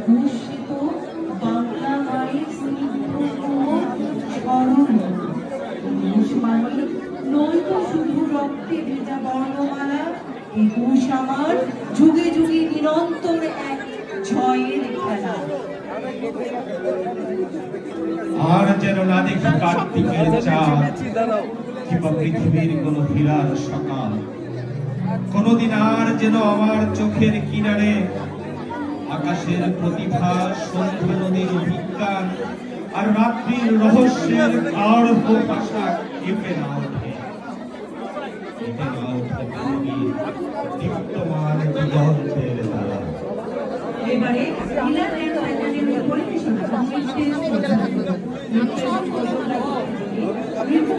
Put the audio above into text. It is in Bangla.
ভূষিত বাংলা মায়ের স্নিগ্ধ স্মরণ মানে নৈত শুধু রক্তে ভেজা বর্ণমালা, একুশ আমার যুগে যুগে নিরন্তর এক জয়ের খেলা। আর যেন না দেখি কার্তিকের চাঁদ কিংবা পৃথিবীর কোন হীরার সকাল, কোনদিন আর যেন আমার চোখের কিনারে আকাশের প্রতিভা, সন্ধ্যা নদীর বিজ্ঞান আর রাত্রির রহস্যের গাঢ় ভাষা কেঁপে না ওঠে, দীপ্তমান দিগন্তের দ্বারা। এবারে পরিবেশনা